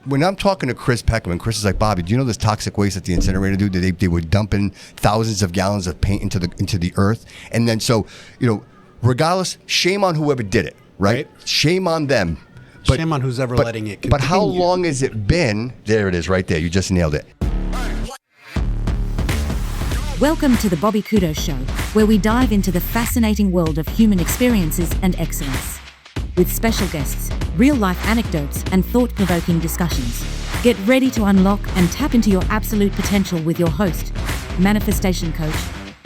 when I'm talking to Chris Peckman, Chris is like, Bobby, do you know this toxic waste at the incinerator, dude? They were dumping thousands of gallons of paint into the earth. And then so, regardless, shame on whoever did it, right? Shame on them. But, shame on who's ever letting it continue. But how long has it been? There it is right there. You just nailed it. Welcome to the Bobby Couto Show, where we dive into the fascinating world of human experiences and excellence. With special guests, real-life anecdotes, and thought-provoking discussions. Get ready to unlock and tap into your absolute potential with your host, manifestation coach,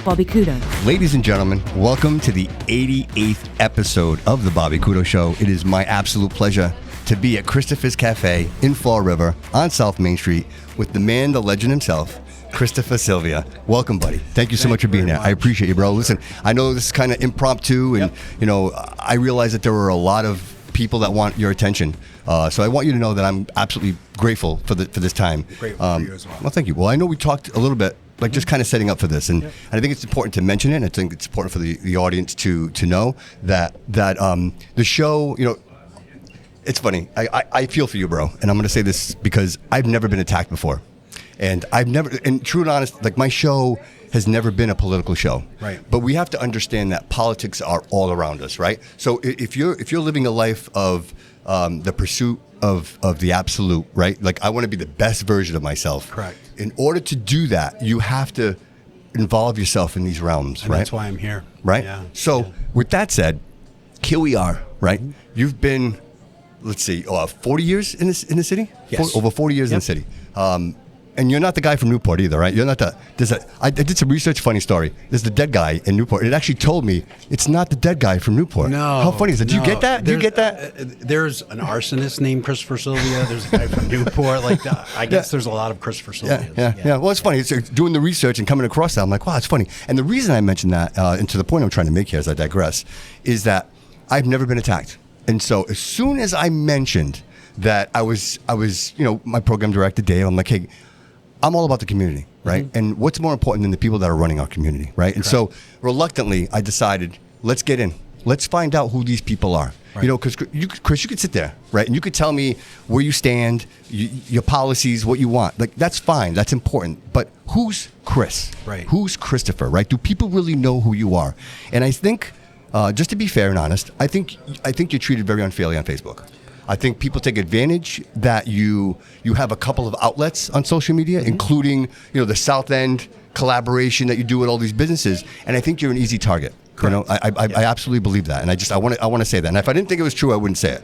Bobby Couto. Ladies and gentlemen, welcome to the 88th episode of the Bobby Couto Show. It is my absolute pleasure to be at Christopher's Cafe in Fall River on South Main Street with the man, the legend himself, Christopher Silvia. Welcome, buddy. Thank you so much for being here. I appreciate you, bro. Listen, I know this is kind of impromptu, and I realize that there were a lot of people that want your attention. So I want you to know that I'm absolutely grateful for this time. Grateful for you as well. Well, thank you. Well, I know we talked a little bit, like just kind of setting up for this, and I think it's important to mention it. And I think it's important for the audience to know that the show, it's funny. I feel for you, bro, and I'm going to say this because I've never been attacked before. And true and honest, like my show has never been a political show. Right. But we have to understand that politics are all around us, right? So if you're living a life of the pursuit of the absolute, right? Like I want to be the best version of myself. Correct. In order to do that, you have to involve yourself in these realms, right? That's why I'm here. Right? Yeah. So with that said, here we are, right? Mm-hmm. You've been, let's see, 40 years in the city? Yes. Over 40 years in the city. And you're not the guy from Newport either, right? You're not I did some research, funny story. There's the dead guy in Newport. It actually told me it's not the dead guy from Newport. No. How funny is that? Do you get that? Do you get that? There's an arsonist named Christopher Silvia. There's a guy from Newport. I guess there's a lot of Christopher Silvias. Yeah. Well, it's funny. It's doing the research and coming across that. I'm like, wow, it's funny. And the reason I mentioned that, and to the point I'm trying to make here as I digress, is that I've never been attacked. And so as soon as I mentioned that I was, my program director, Dave, I'm like, hey, I'm all about the community, right? Mm-hmm. And what's more important than the people that are running our community, right? And so reluctantly, I decided, let's get in. Let's find out who these people are. Right. Because Chris, you could sit there, right? And you could tell me where you stand, your policies, what you want. Like, that's fine. That's important. But who's Chris? Right. Who's Christopher, right? Do people really know who you are? And I think, just to be fair and honest, I think you're treated very unfairly on Facebook. I think people take advantage that you have a couple of outlets on social media, mm-hmm. including the South End collaboration that you do with all these businesses, and I think you're an easy target. Correct. I absolutely believe that, and I want to say that. And if I didn't think it was true, I wouldn't say it.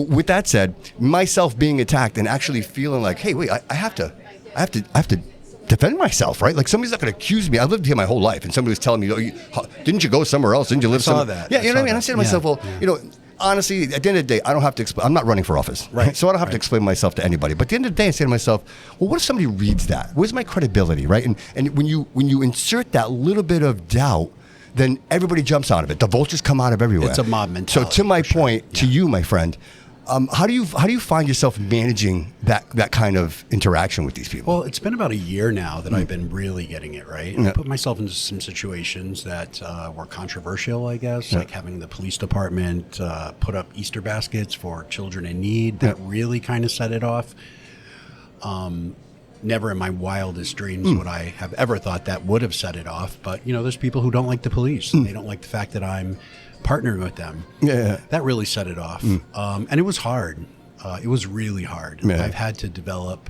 With that said, myself being attacked and actually feeling like, hey, wait, I have to defend myself, right? Like somebody's not going to accuse me. I've lived here my whole life, and somebody was telling me, didn't you go somewhere else? Didn't you live somewhere? That. Yeah, you know what I mean. I say to myself, honestly, at the end of the day, I don't have to explain. I'm not running for office, right? So I don't have to explain myself to anybody. But at the end of the day, I say to myself, well, what if somebody reads that? Where's my credibility, right? And when you insert that little bit of doubt, then everybody jumps out of it. The vultures come out of everywhere. It's a mob mentality. So to my point, to you, my friend, how do you find yourself managing that kind of interaction with these people? Well, it's been about a year now that I've been really getting it right. I put myself into some situations that were controversial, I guess, like having the police department put up Easter baskets for children in need. That really kind of set it off. Never in my wildest dreams would I have ever thought that would have set it off. But, there's people who don't like the police. They don't like the fact that I'm partnering with them. That really set it off. And it was hard. It was really hard. I've had to develop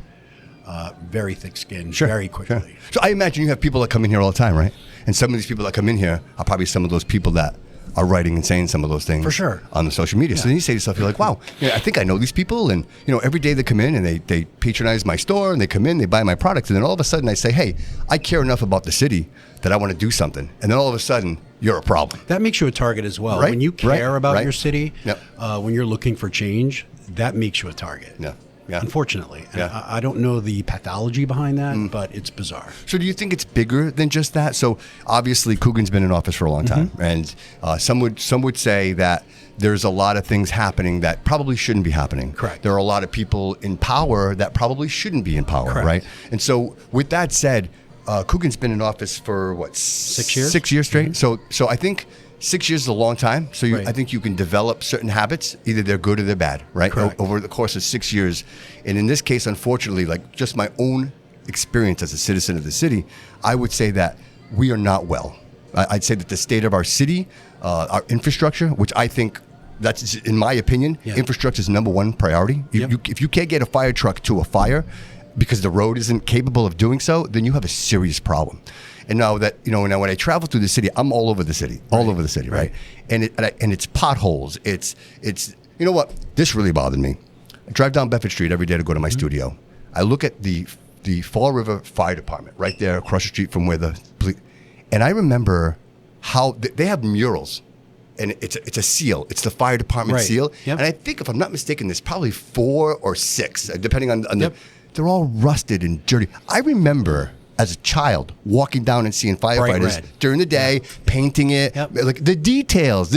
very thick skin very quickly. Sure. So I imagine you have people that come in here all the time, right? And some of these people that come in here are probably some of those people that are writing and saying some of those things for sure on the social media. So then you say to yourself, you're like, wow, I think I know these people. And, every day they come in and they patronize my store and they come in, they buy my products. And then all of a sudden I say, hey, I care enough about the city that I want to do something. And then all of a sudden you're a problem. That makes you a target as well. Right? When you care about your city, Yep. When you're looking for change, that makes you a target. Yeah. Unfortunately. I don't know the pathology behind that, but it's bizarre. So do you think it's bigger than just that? So obviously Coogan's been in office for a long time, and some would say that there's a lot of things happening that probably shouldn't be happening. Correct. There are a lot of people in power that probably shouldn't be in power, Correct. right? And so with that said, Coogan's been in office for 6 years? 6 years straight. So I think 6 years is a long time. So Right. I think you can develop certain habits. Either they're good or they're bad, right? Correct. Over the course of 6 years. And in this case, unfortunately, like just my own experience as a citizen of the city, I would say that we are not well. I'd say that the state of our city, our infrastructure, which I think that's, in my opinion, infrastructure is number one priority. If you can't get a fire truck to a fire because the road isn't capable of doing so, then you have a serious problem. And now that, now when I travel through the city, I'm all over the city, right? And it's potholes. It's you know what? This really bothered me. I drive down Bedford Street every day to go to my studio. I look at the Fall River Fire Department right there across the street from where the police, and I remember how they have murals. And it's a seal. It's the fire department seal. Yep. And I think, if I'm not mistaken, there's probably 4 or 6, depending on the. They're all rusted and dirty. I remember as a child walking down and seeing firefighters during the day, painting it, like the details.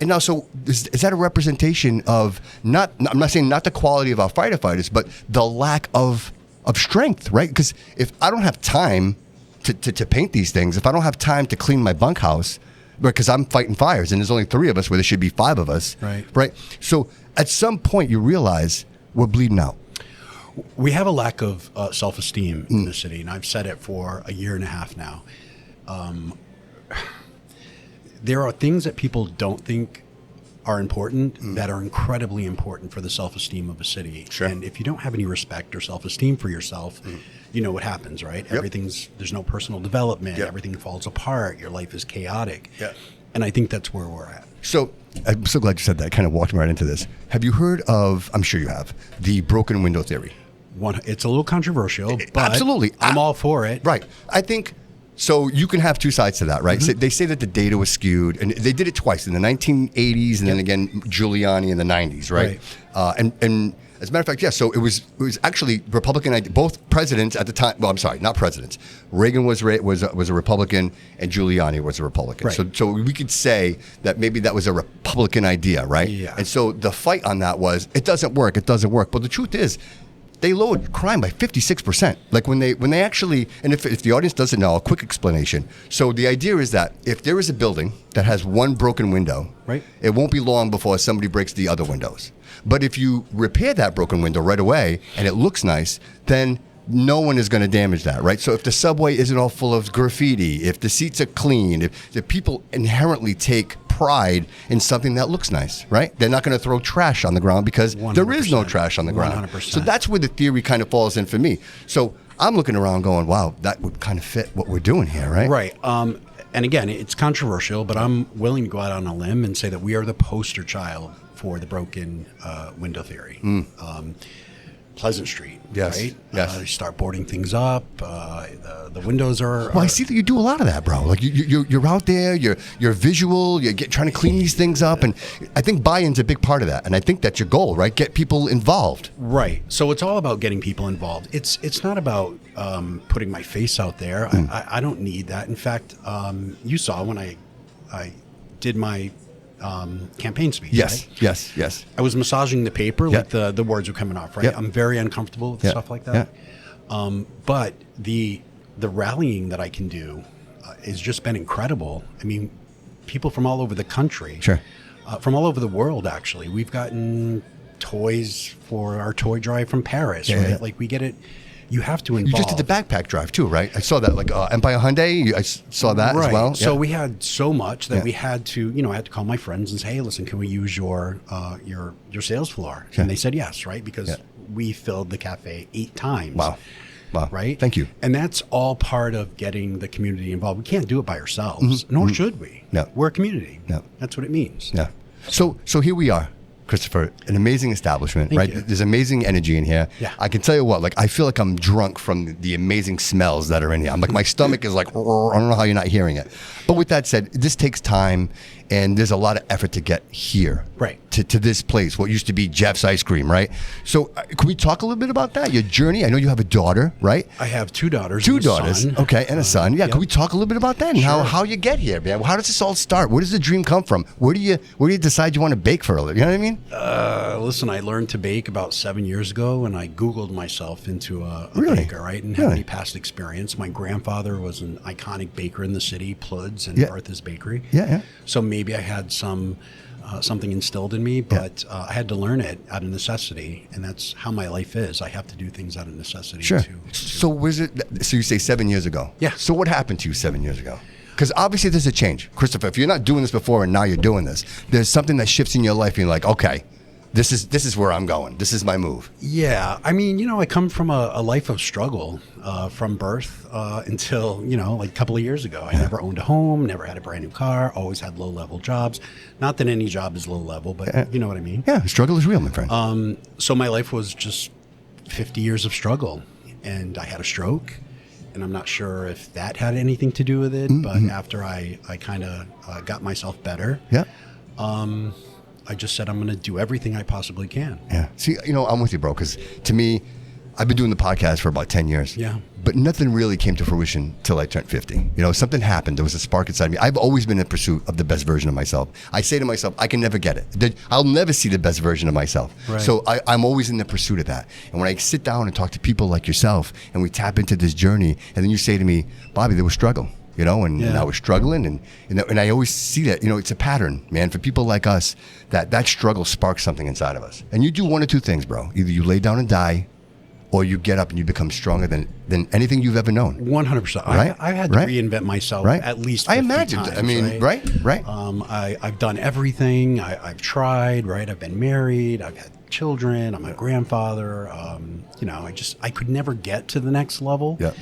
And now, so is that a representation of not? I'm not saying not the quality of our firefighters, but the lack of strength, right? Because if I don't have time to paint these things, if I don't have time to clean my bunkhouse, because I'm fighting fires and there's only 3 of us where there should be 5 of us, right? So at some point you realize we're bleeding out. We have a lack of self-esteem in the city, and I've said it for a year and a half now. There are things that people don't think are important that are incredibly important for the self-esteem of a city. Sure. And if you don't have any respect or self-esteem for yourself, you know what happens, right? Yep. There's no personal development. Yep. Everything falls apart. Your life is chaotic. Yeah. And I think that's where we're at. So I'm so glad you said that. I kind of walked me right into this. Have you heard of, I'm sure you have, the broken window theory? It's a little controversial, but absolutely. I'm all for it. Right. I think, so you can have 2 sides to that, right? So they say that the data was skewed, and they did it twice, in the 1980s and then again Giuliani in the 90s, right? And as a matter of fact, so it was actually Republican. Both presidents at the time. Well, I'm sorry, not presidents. Reagan was a Republican, and Giuliani was a Republican. Right. So we could say that maybe that was a Republican idea, right? Yeah. And so the fight on that was, it doesn't work. But the truth is, they lowered crime by 56%. Like when they actually, and if the audience doesn't know, a quick explanation. So the idea is that if there is a building that has 1 broken window, right, it won't be long before somebody breaks the other windows. But if you repair that broken window right away and it looks nice, then no one is going to damage that, right? So if the subway isn't all full of graffiti, if the seats are clean, if the people inherently take pride in something that looks nice, right? They're not going to throw trash on the ground because 100%. there is no trash on the ground. 100%. So that's where the theory kind of falls in for me. So I'm looking around going, wow, that would kind of fit what we're doing here, right? Right. And again, it's controversial, but I'm willing to go out on a limb and say that we are the poster child for the broken window theory. Pleasant Street, right? Yes. You start boarding things up. The windows are. Well, I see that you do a lot of that, bro. Like you're out there, you're visual, trying to clean these things up, and I think buy-in's a big part of that. And I think that's your goal, right? Get people involved. Right. So it's all about getting people involved. It's not about putting my face out there. I don't need that. In fact, you saw when I did my campaign speech. Yes, right? yes. I was massaging the paper, like the words were coming off, right? I'm very uncomfortable with stuff like that. But the rallying that I can do has just been incredible. I mean, people from all over the country, from all over the world, actually. We've gotten toys for our toy drive from Paris, right? Yeah. Like we get it. You have to involve. You just did the backpack drive too, right? I saw that, like Empire Hyundai. I saw that as well. So we had so much that we had to, I had to call my friends and say, "Hey, listen, can we use your sales floor?" And they said yes, right? Because we filled the cafe 8 times. Wow. Right? Thank you. And that's all part of getting the community involved. We can't do it by ourselves, nor should we. No. We're a community. No. That's what it means. Yeah. So here we are, Christopher, an amazing establishment, Thank right? you. There's amazing energy in here. Yeah. I can tell you what, like, I feel like I'm drunk from the amazing smells that are in here. I'm like, my stomach is like, I don't know how you're not hearing it. But with that said, this takes time, and there's a lot of effort to get here, Right. to this place, what used to be Jeff's Ice Cream, right? So can we talk a little bit about that, your journey? I know you have a daughter, right? I have two daughters. Two and a daughters, son. okay, and a son. Yeah, Yep. can we talk a little bit about that and Sure. how you get here, man? How does this all start? Where does the dream come from? Where do you decide you want to bake for a living? You know what I mean? Listen, I learned to bake about 7 years ago, and I Googled myself into a Really? baker, right? And have any past experience. My grandfather was an iconic baker in the city, Plud's and Yeah. Bertha's Bakery. Yeah. So maybe I had something instilled in me, but I had to learn it out of necessity, and that's how my life is. I have to do things out of necessity. Sure. To So was it? So you say 7 years ago? Yeah. So what happened to you 7 years ago? Because obviously there's a change, Christopher. If you're not doing this before and now you're doing this, there's something that shifts in your life. And you're like, okay, this is where I'm going. This is my move. Yeah, I mean, I come from a life of struggle from birth until, like a couple of years ago. I never owned a home, never had a brand new car, always had low-level jobs. Not that any job is low-level, but you know what I mean? Yeah, struggle is real, my friend. So my life was just 50 years of struggle, and I had a stroke, and I'm not sure if that had anything to do with it, but after I kind of got myself better, Yeah. I just said I'm going to do everything I possibly can. Yeah. See, I'm with you, bro, because to me, I've been doing the podcast for about 10 years. Yeah. But nothing really came to fruition till I turned 50. Something happened. There was a spark inside me. I've always been in pursuit of the best version of myself. I say to myself, I can never get it. I'll never see the best version of myself. Right. So I'm always in the pursuit of that. And when I sit down and talk to people like yourself and we tap into this journey, and then you say to me, Bobby, there was struggle. And I was struggling, and I always see that, it's a pattern, man, for people like us, that struggle sparks something inside of us. And you do one or two things, bro. Either you lay down and die, or you get up and you become stronger than anything you've ever known. 100%. Right? I've had to reinvent myself at least 50 I imagined. times, I mean, right? I've done everything. I've tried, right? I've been married. I've had children. I'm a grandfather. I could never get to the next level. Yeah.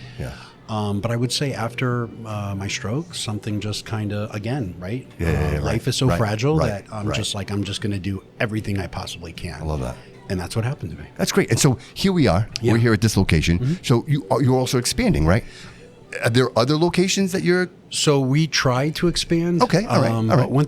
But I would say after my stroke, something just kind of, again, right? Yeah, life is so fragile that I'm right. just like, I'm just going to do everything I possibly can. I love that. And that's what happened to me. That's great. And so here we are. Yeah. We're here at this location. So you're also expanding, right? Are there other locations that you're... So we try to expand. Okay, all right. But one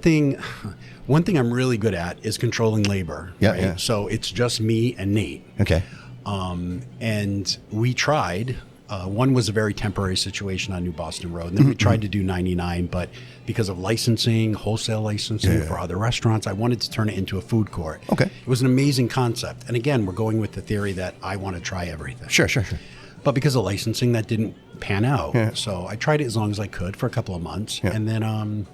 thing I'm really good at is controlling labor. Yeah, right? yeah. So it's just me and Nate. Okay. And we tried. One was a very temporary situation on New Boston Road. And then we tried to do 99, but because of licensing, wholesale licensing for other restaurants, I wanted to turn it into a food court. Okay. It was an amazing concept. And again, we're going with the theory that I want to try everything. Sure. But because of licensing, that didn't pan out. Yeah. So I tried it as long as I could for a couple of months. Yeah. And then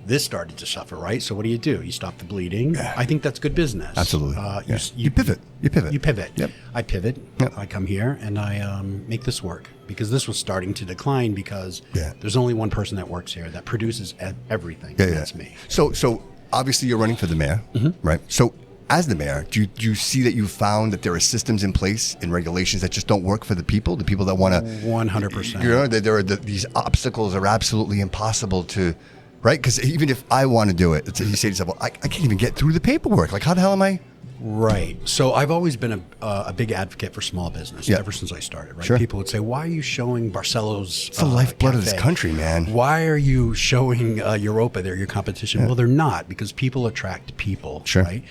this started to suffer, right? So what do? You stop the bleeding. Yeah. I think that's good business. Absolutely. You, You pivot. You pivot. Yep. I pivot. Yep. I come here and I make this work because this was starting to decline because Yeah. there's only one person that works here that produces everything. Yeah, and yeah. That's me. So obviously you're running for the mayor, right? So as the mayor, do you see that you found that there are systems in place and regulations that just don't work for the people that want to... 100%. That there are these obstacles are absolutely impossible to... Right? Because even if I want to do it, you say to yourself, well, I can't even get through the paperwork. Like, how the hell am I... Right. So I've always been a big advocate for small business ever since I started, right? Sure. People would say, why are you showing Barcelo's It's the lifeblood of this cafe? country, man. Why are you showing Europa? They're your competition. Well, they're not because people attract people, Sure. right?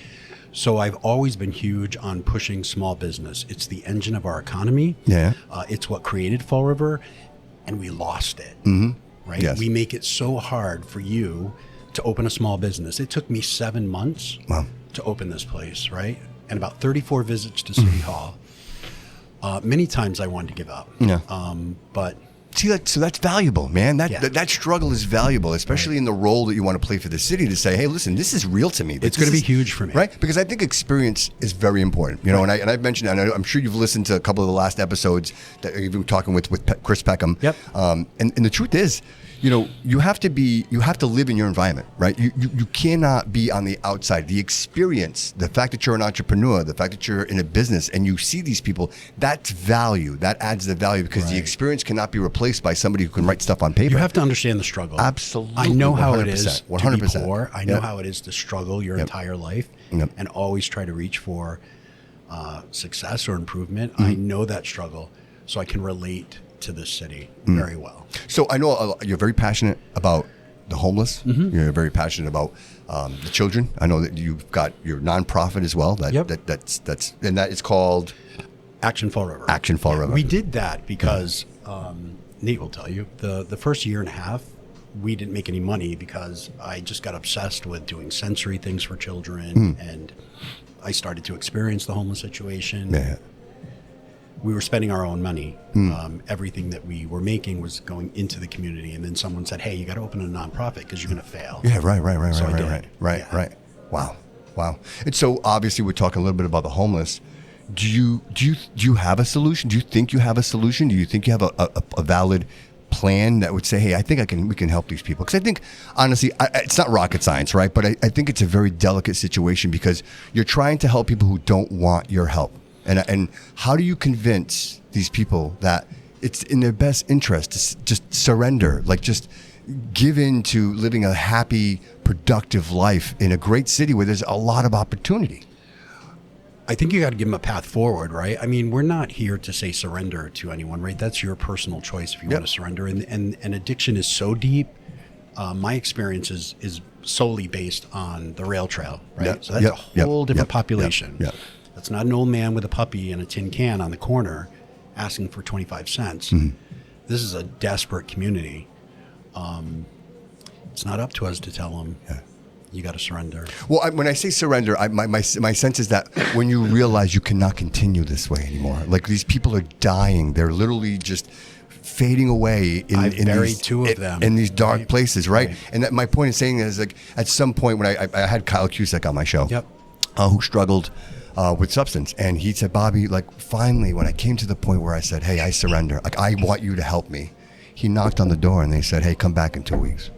So I've always been huge on pushing small business. It's the engine of our economy. Yeah. It's what created Fall River, and we lost it. Right? Yes. We make it so hard for you to open a small business. It took me 7 months to open this place, right? And about 34 visits to City Hall. Many times I wanted to give up. Yeah. But See, so that's valuable, man. Yeah. That struggle is valuable, especially in the role that you want to play for the city to say, hey, listen, this is real to me. it's going to be huge for me. Right? Because I think experience is very important. And I've mentioned, and I'm sure you've listened to a couple of the last episodes that you've been talking with Chris Peckham. Yep. And the truth is, you have to live in your environment, right? You cannot be on the outside. The experience, the fact that you're an entrepreneur, the fact that you're in a business and you see these people, that's value. That adds the value because the experience cannot be replaced by somebody who can write stuff on paper. You have to understand the struggle. Absolutely. I know how it 100%, is 100%. to be poor. I know Yep. how it is to struggle your entire life and always try to reach for success or improvement. I know that struggle, so I can relate to this city very well. So I know you're very passionate about the homeless. You're very passionate about the children. I know that you've got your nonprofit as well. That's and that is called Action Fall River. Action Fall River. We did that because Nate will tell you the first year and a half we didn't make any money because I just got obsessed with doing sensory things for children, and I started to experience the homeless situation. Yeah. We were spending our own money. Everything that we were making was going into the community, and then someone said, "Hey, you got to open a nonprofit because you're going to fail." Yeah, right. So Right. Wow. And so obviously we're talking a little bit about the homeless. Do you have a solution? Do you think you have a solution? Do you think you have a valid plan that would say, hey, I think we can help these people? Because I think, honestly, it's not rocket science, right? But I think it's a very delicate situation because you're trying to help people who don't want your help. And how do you convince these people that it's in their best interest to just surrender, like just give in to living a happy, productive life in a great city where there's a lot of opportunity? I think you got to give them a path forward, right? I mean, we're not here to say surrender to anyone, right? That's your personal choice if you want to surrender. And addiction is so deep. My experience is solely based on the rail trail, right? So that's a whole different population. That's not an old man with a puppy and a tin can on the corner asking for 25 cents. This is a desperate community. It's not up to us to tell them. You got to surrender. Well, when I say surrender, my sense is that when you realize you cannot continue this way anymore, like these people are dying, they're literally just fading away in these, two of them in these dark places, right? And that my point in saying that is like at some point when I had Kyle Cusack on my show, who struggled with substance, and he said, Bobby, like finally when I came to the point where I said, hey, I surrender, like I want you to help me. He knocked on the door and they said, hey, come back in 2 weeks.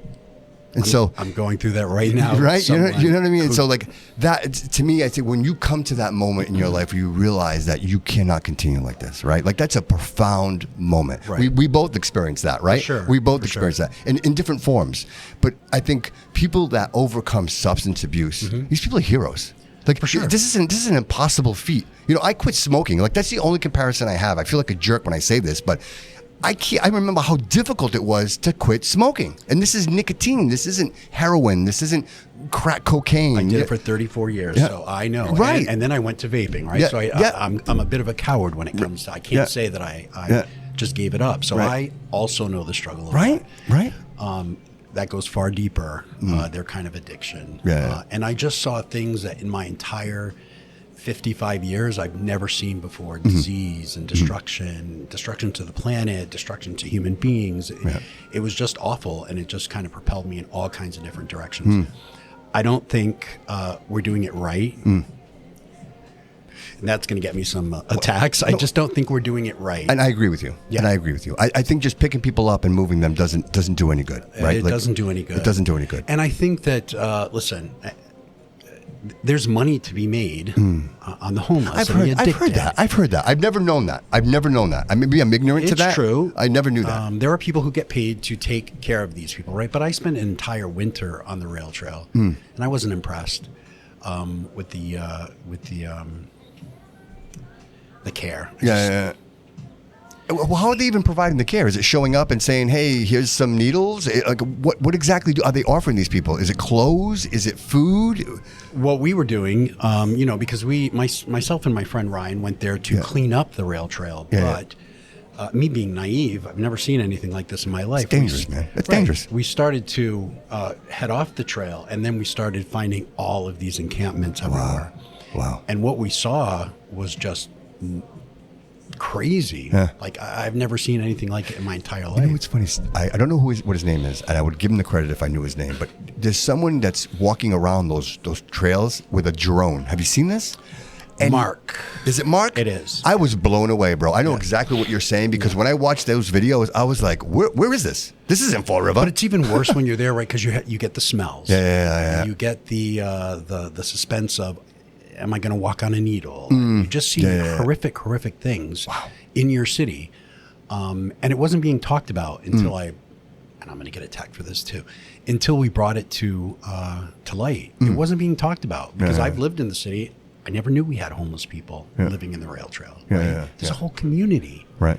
And I'm going through that right now. Right? You know what I mean? And so like that, to me, I think when you come to that moment in your life where you realize that you cannot continue like this, right? Like that's a profound moment. Right. We both experience that, right? Sure. We both experience that in different forms. But I think people that overcome substance abuse, these people are heroes. Like for sure. This is an impossible feat. You know, I quit smoking. Like that's the only comparison I have. I feel like a jerk when I say this, but I remember how difficult it was to quit smoking. And this is nicotine. This isn't heroin. This isn't crack cocaine. I did it for 34 years, so I know. Right. And then I went to vaping, right? So I'm a bit of a coward when it comes to, I can't say that I just gave it up. So I also know the struggle of that. Right. That goes far deeper, their kind of addiction. And I just saw things that in my entire 55 years I've never seen before. Disease and destruction to the planet, destruction to human beings. It was just awful, and it just kind of propelled me in all kinds of different directions. I don't think we're doing it right. And that's going to get me some attacks. I just don't think we're doing it right. And I agree with you. I think just picking people up and moving them doesn't do any good, right? It doesn't do any good. It doesn't do any good. And I think that, listen, there's money to be made on the homeless. I've heard that. I've never known that. Maybe I'm ignorant to that. It's true. I never knew that. There are people who get paid to take care of these people, right? But I spent an entire winter on the rail trail, and I wasn't impressed with the care. Well, how are they even providing the care? Is it showing up and saying, "Hey, here's some needles"? Like, what exactly are they offering these people? Is it clothes? Is it food? What we were doing, because myself and my friend Ryan went there to clean up the rail trail, but me being naive, I've never seen anything like this in my life. It's dangerous, man. It's dangerous. We started to head off the trail, and then we started finding all of these encampments everywhere. Wow. And what we saw was just crazy. Like I've never seen anything like it in my entire life. You know what's funny? I don't know what his name is, and I would give him the credit if I knew his name. But there's someone that's walking around those trails with a drone. Have you seen this? And Mark. Is it Mark? It is. I was blown away, bro. I know exactly what you're saying because when I watched those videos, I was like, where is this? This isn't Fall River. But it's even worse when you're there, right? Because you get the smells. Yeah. You get the suspense of, am I going to walk on a needle? You just see horrific things in your city. And it wasn't being talked about until and I'm going to get attacked for this too, until we brought it to light. It wasn't being talked about because I've lived in the city. I never knew we had homeless people living in the rail trail. There's a whole community. Right.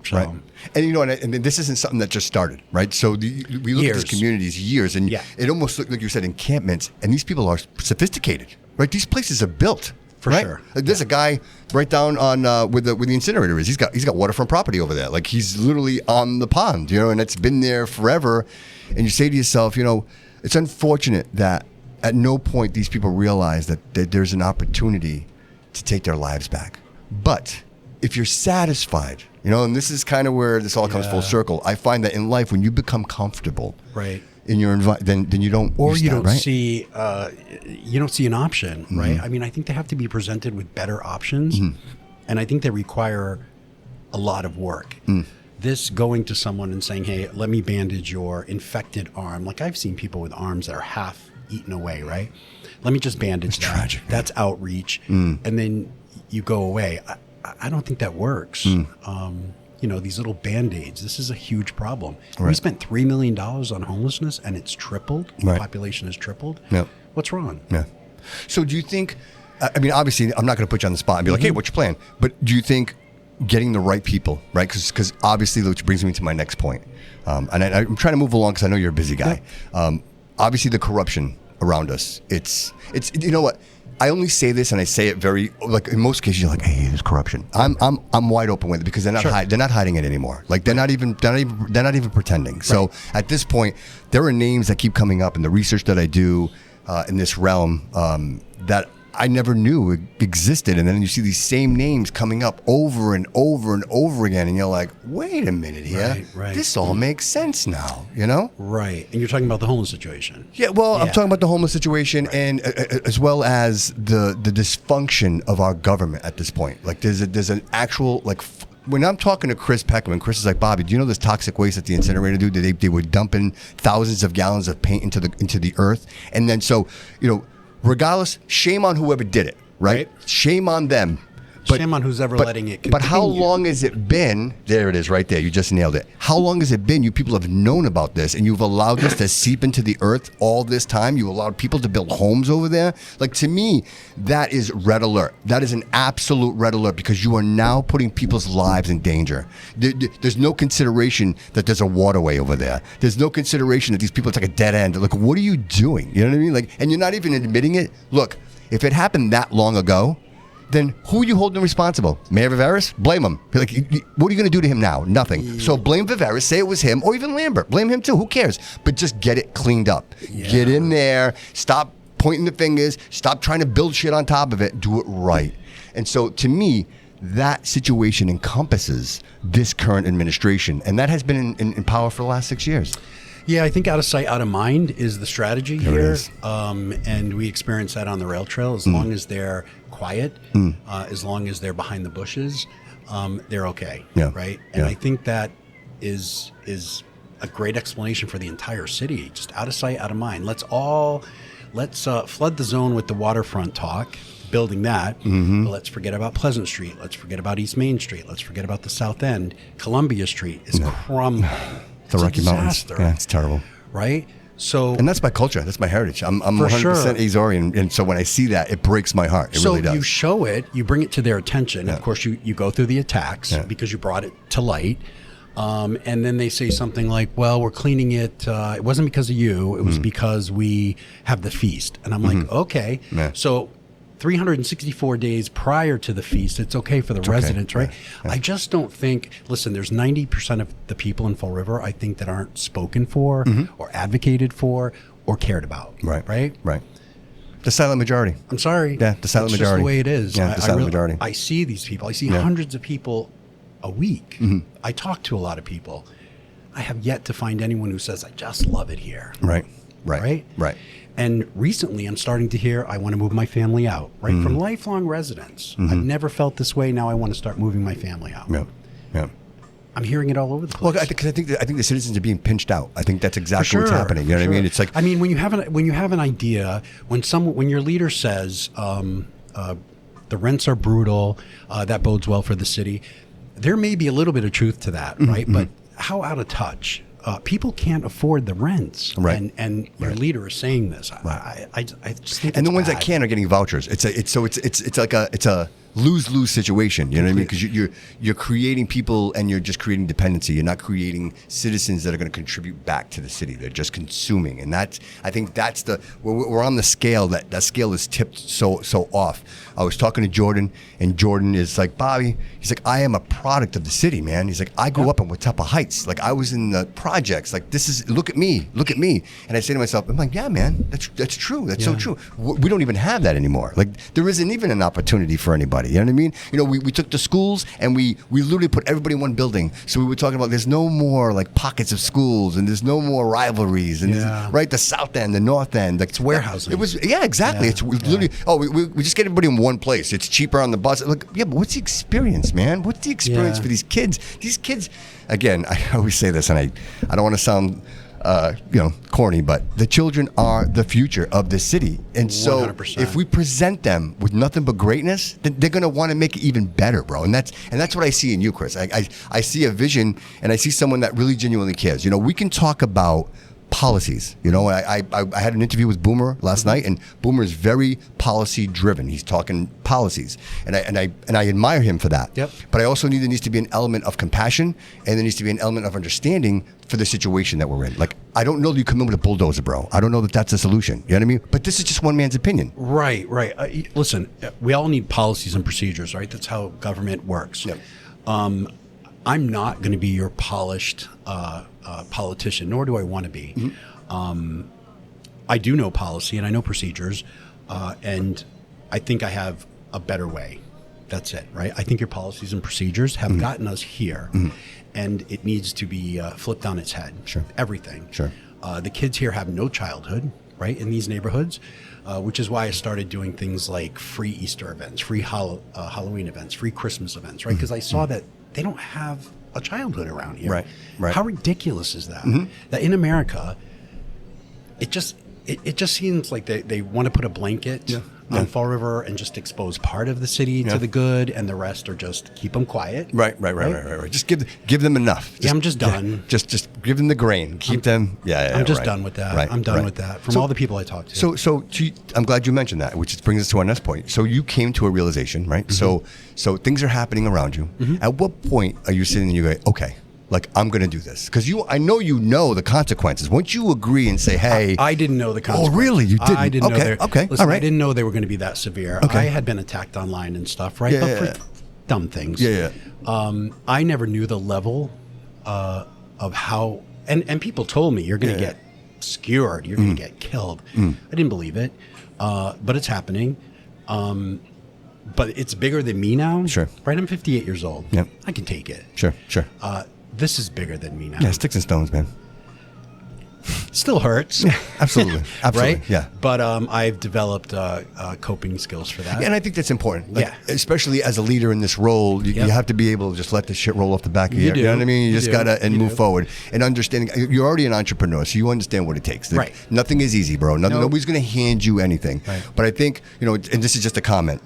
So, right. And you know, and this isn't something that just started, right? So we look at these communities years, and it almost looked like you said encampments, and these people are sophisticated, right? These places are built. For sure. Like, there's a guy right down on where the incinerator is. He's got waterfront property over there. Like he's literally on the pond, and it's been there forever. And you say to yourself, it's unfortunate that at no point these people realize that there's an opportunity to take their lives back. But if you're satisfied, and this is kind of where this all comes full circle. I find that in life, when you become comfortable, right, in your environment, then you don't, or you don't right? see, you don't see an option, right? I mean, I think they have to be presented with better options, and I think they require a lot of work. This going to someone and saying, "Hey, let me bandage your infected arm," like I've seen people with arms that are half eaten away, right? Let me just bandage that. Tragic. That's outreach, and then you go away. I don't think that works. These little Band-Aids, this is a huge problem. Right. We spent $3 million on homelessness and it's tripled. Right. The population has tripled. Yep. What's wrong? Yeah. So do you think, obviously I'm not going to put you on the spot and be like, hey, what's your plan? But do you think getting the right people, right? Because obviously, which brings me to my next point. And I'm trying to move along because I know you're a busy guy. Yep. Obviously the corruption around us, it's you know what? I only say this, and I say it very, like in most cases, you're like, "Hey, there's corruption." I'm wide open with it because they're not they're not hiding it anymore. Like they're not even pretending. Right. So at this point, there are names that keep coming up in the research that I do in this realm that I never knew existed, and then you see these same names coming up over and over and over again, and you're like, "Wait a minute here, right. This all makes sense now," Right, and you're talking about the homeless situation. Yeah, well, I'm talking about the homeless situation, and as well as the dysfunction of our government at this point. Like, there's an actual when I'm talking to Chris Peckman, Chris is like, "Bobby, do you know this toxic waste at the incinerator, dude? They were dumping thousands of gallons of paint into the earth, and then regardless, shame on whoever did it, right? Shame on them. Shame on who's ever letting it continue. But how long has it been? There it is right there. You just nailed it. How long has it been you people have known about this and you've allowed this to seep into the earth all this time? You allowed people to build homes over there? Like, to me, that is red alert. That is an absolute red alert because you are now putting people's lives in danger. There's no consideration that there's a waterway over there. There's no consideration that these people, it's like a dead end. Like, what are you doing? You know what I mean? Like, and you're not even admitting it. Look, if it happened that long ago, then who are you holding responsible? Mayor Viveris? Blame him. Like, what are you going to do to him now? Nothing. So blame Viveris, say it was him, or even Lambert. Blame him too. Who cares? But just get it cleaned up. Yeah. Get in there. Stop pointing the fingers. Stop trying to build shit on top of it. Do it right. And so to me, that situation encompasses this current administration. And that has been in power for the last 6 years. Yeah, I think out of sight, out of mind is the strategy here. And we experience that on the rail trail. As long as they're quiet, as long as they're behind the bushes, they're okay, right? And I think that is a great explanation for the entire city. Just out of sight, out of mind. Let's flood the zone with the waterfront talk, building that. But let's forget about Pleasant Street. Let's forget about East Main Street. Let's forget about the South End. Columbia Street is crumbling. The Rocky Mountains. Yeah, it's terrible. Right? So, and that's my culture. That's my heritage. I'm 100% Azorian. And so when I see that, it breaks my heart. It really does. So you show it, you bring it to their attention. Of course, you go through the attacks because you brought it to light. And then they say something like, well, we're cleaning it. It wasn't because of you. It was because we have the feast. And I'm like, okay. Yeah. So 364 days prior to the feast, it's okay for the residents, right? Yeah. I just don't think, listen, there's 90% of the people in Fall River, I think, that aren't spoken for or advocated for or cared about. Right. The silent majority. I'm sorry. Yeah, the silent majority. That's just the way it is. Yeah, the silent majority. I see these people. I see hundreds of people a week. I talk to a lot of people. I have yet to find anyone who says, I just love it here. Right. And recently, I'm starting to hear, I want to move my family out, from lifelong residents. I've never felt this way. Now I want to start moving my family out. Yeah. I'm hearing it all over the place. Well, because I think the citizens are being pinched out. I think that's exactly what's happening. You know what I mean? It's like, when you have an idea, when your leader says the rents are brutal, that bodes well for the city. There may be a little bit of truth to that, right? But how out of touch? People can't afford the rents, and your leader is saying this. I just think, and the ones that can are getting vouchers. It's like a lose-lose situation. You know what I mean? Because you're creating people, and you're just creating dependency. You're not creating citizens that are going to contribute back to the city. They're just consuming, and I think that's we're on the scale that scale is tipped so off. I was talking to Jordan, and Jordan is like, Bobby, he's like, I am a product of the city, man. He's like, I grew up in Watapa Heights. Like, I was in the projects. Like, look at me. And I say to myself, I'm like, yeah, man, that's true. That's so true. We don't even have that anymore. Like, there isn't even an opportunity for anybody. You know what I mean? You know, we took the schools, and we literally put everybody in one building. So we were talking about there's no more like pockets of schools, and there's no more rivalries, and right, the South End, the North End, like, it's warehousing. It was exactly. It's literally we just get everybody in one place. It's cheaper on the bus. Like, yeah, but what's the experience, man? What's the experience for these kids? These kids, again, I always say this, and I don't want to sound corny, but the children are the future of the city. And so 100%. If we present them with nothing but greatness, then they're going to want to make it even better, bro. And that's what I see in you, Chris. I see a vision, and I see someone that really genuinely cares. You know, we can talk about policies. You know, I had an interview with Boomer last night, and Boomer is very policy driven. He's talking policies, and I admire him for that. Yep. But I also there needs to be an element of compassion, and there needs to be an element of understanding for the situation that we're in. Like, I don't know that you come in with a bulldozer, bro. I don't know that that's a solution. You know what I mean? But this is just one man's opinion. Right. Listen, we all need policies and procedures, right? That's how government works. Yep. I'm not going to be your polished politician, nor do I want to be. Mm-hmm. I do know policy, and I know procedures, and I think I have a better way. That's it, right? I think your policies and procedures have gotten us here, and it needs to be flipped on its head. Sure. Everything. Sure. The kids here have no childhood, right, in these neighborhoods, which is why I started doing things like free Easter events, free Halloween events, free Christmas events, right? Because I saw that they don't have a childhood around here. Right. How ridiculous is that? That in America, it just seems like they want to put a blanket on Fall River and just expose part of the city to the good, and the rest are just keep them quiet. Right. Just give them enough. I'm just done. Just give them the grain. Keep them. I'm just done with that. Right, I'm done with that from all the people I talked to. I'm glad you mentioned that, which brings us to our next point. So you came to a realization, right? So things are happening around you. At what point are you sitting and you go, okay, like, I'm going to do this? Because I know the consequences. Once you agree and say, hey. I didn't know the consequences. Oh, really? You didn't? I didn't know. Okay. Listen, all right. I didn't know they were going to be that severe. Okay. I had been attacked online and stuff, right? But for dumb things. Yeah. I never knew the level of how. And people told me, you're going to get skewered. You're going to get killed. I didn't believe it. But it's happening. But it's bigger than me now. Sure. Right? I'm 58 years old. Yep. I can take it. Sure. This is bigger than me now. Yeah, sticks and stones, man. Still hurts. Yeah, absolutely. Right? Yeah. But I've developed coping skills for that. Yeah, and I think that's important. Like, especially as a leader in this role, you have to be able to just let the shit roll off the back of you. You know what I mean? You just got to move forward. And understanding, you're already an entrepreneur, so you understand what it takes. Right. Nothing is easy, bro. Nobody's going to hand you anything. Right. But I think, and this is just a comment.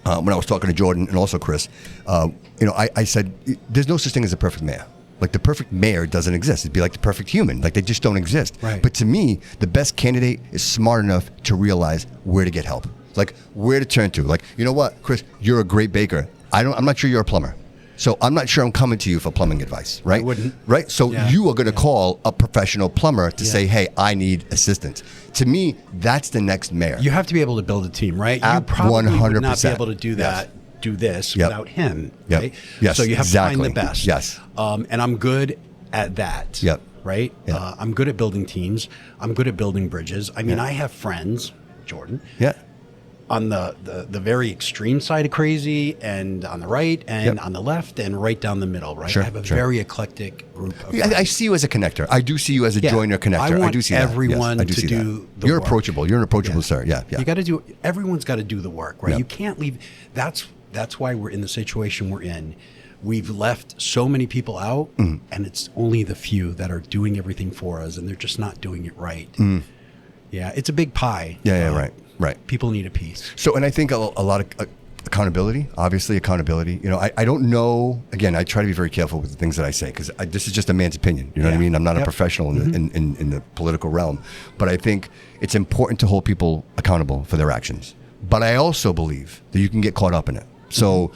When I was talking to Jordan and also Chris, I said, there's no such thing as a perfect mayor. Like, the perfect mayor doesn't exist. It'd be like the perfect human. Like, they just don't exist. Right. But to me, the best candidate is smart enough to realize where to get help. Like, where to turn to. Like, you know what, Chris, you're a great baker. I'm not sure you're a plumber. So I'm not sure I'm coming to you for plumbing advice, right? I wouldn't. Right? So you are going to call a professional plumber to say, hey, I need assistance. To me, that's the next mayor. You have to be able to build a team, right? You probably 100%. would not be able to do that. Do this without him, right? Yes, so you have to find the best. Yes. And I'm good at that. Yep. Right? Yep. I'm good at building teams. I'm good at building bridges. I mean, I have friends, Jordan, on the very extreme side of crazy, and on the right, and on the left, and right down the middle, right? Sure, I have a very eclectic group of friends. I see you as a connector. I do see you as a joiner connector. I want do see everyone that. Yes, I do to see do that. the You're work. approachable. You're an approachable sir. Yeah. You got to do. Everyone's got to do the work, right? Yep. You can't leave. That's why we're in the situation we're in. We've left so many people out, and it's only the few that are doing everything for us, and they're just not doing it right. Yeah, it's a big pie. Right. People need a piece. So, and I think a lot of accountability, obviously accountability. I don't know, again, I try to be very careful with the things that I say, because this is just a man's opinion. You know what I mean? I'm not a professional in the political realm. But I think it's important to hold people accountable for their actions. But I also believe that you can get caught up in it. So,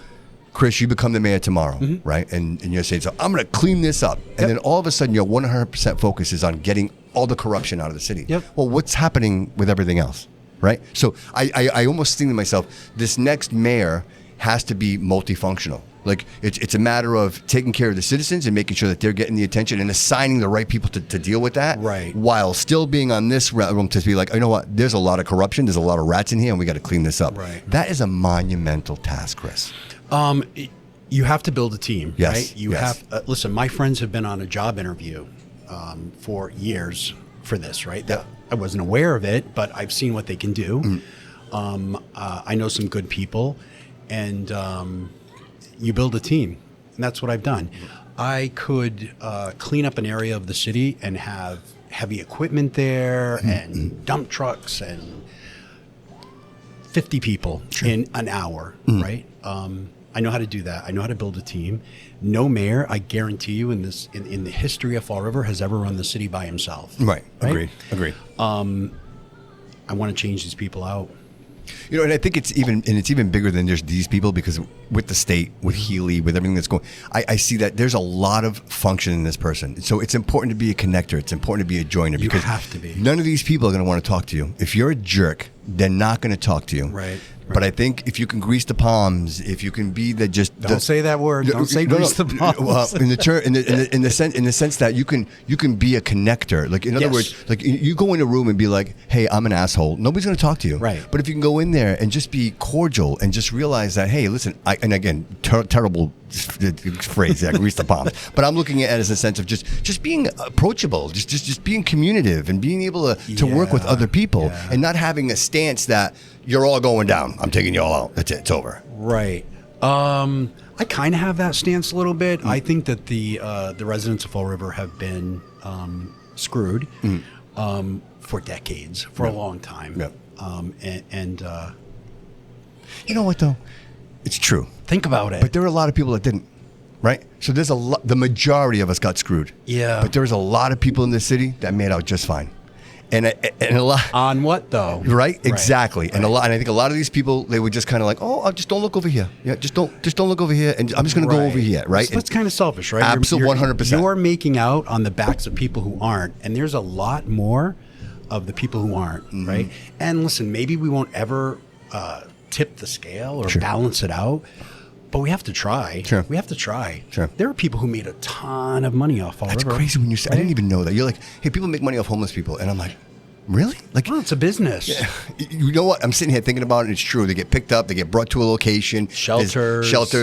Chris, you become the mayor tomorrow, right? And you're saying, so I'm going to clean this up. And then all of a sudden, your 100% focus is on getting all the corruption out of the city. Yep. Well, what's happening with everything else, right? So I almost think to myself, this next mayor has to be multifunctional. Like, it's a matter of taking care of the citizens and making sure that they're getting the attention and assigning the right people to deal with that. Right. While still being on this realm to be like, you know what, there's a lot of corruption, there's a lot of rats in here, and we got to clean this up. Right. That is a monumental task, Chris. You have to build a team, Yes, right? You yes. have, listen, my friends have been on a job interview for years for this, right? That I wasn't aware of it, but I've seen what they can do. I know some good people, and you build a team, and that's what I've done. I could clean up an area of the city and have heavy equipment there and dump trucks and 50 people in an hour, right? I know how to do that. I know how to build a team. No mayor, I guarantee you, in the history of Fall River, has ever run the city by himself. Right. Agreed. I want to change these people out. You know, and I think it's even bigger than just these people, because with the state, with Healy, with everything that's going, I see that there's a lot of function in this person. So it's important to be a connector. It's important to be a joiner, because you have to be. None of these people are going to want to talk to you. If you're a jerk, they're not going to talk to you. Right. But I think if you can grease the palms, if you can be the just Don't say that word. Don't say grease the palms. Well, in the sense that you can be a connector. Like, in other words, like, you go in a room and be like, "Hey, I'm an asshole." Nobody's going to talk to you. Right. But if you can go in there and just be cordial and just realize that, hey, listen, and again, terrible phrase, grease the palms. But I'm looking at it as a sense of just being approachable, just being communicative and being able to work with other people and not having a stance that you're all going down. I'm taking you all out. That's it. It's over. Right. I kind of have that stance a little bit. I think that the residents of Fall River have been screwed for decades, for a long time. Yeah. You know what, though? It's true. Think about it. But there are a lot of people that didn't, right? So there's the majority of us got screwed. Yeah. But there's a lot of people in this city that made out just fine. And a lot on what though? Right, exactly. Right. And I think a lot of these people, they were just kind of like, oh, just don't look over here. Yeah, just don't look over here, and I'm just going to go over here, right? So that's kind of selfish, right? Absolutely, 100%. You're making out on the backs of people who aren't, and there's a lot more of the people who aren't, right? And listen, maybe we won't ever tip the scale or balance it out. But we have to try. Sure. We have to try. Sure. There are people who made a ton of money off Fall River. That's crazy when you say, I didn't even know that. You're like, hey, people make money off homeless people. And I'm like, really? Like, well, it's a business. Yeah. You know what? I'm sitting here thinking about it. It's true. They get picked up. They get brought to a location. Shelters,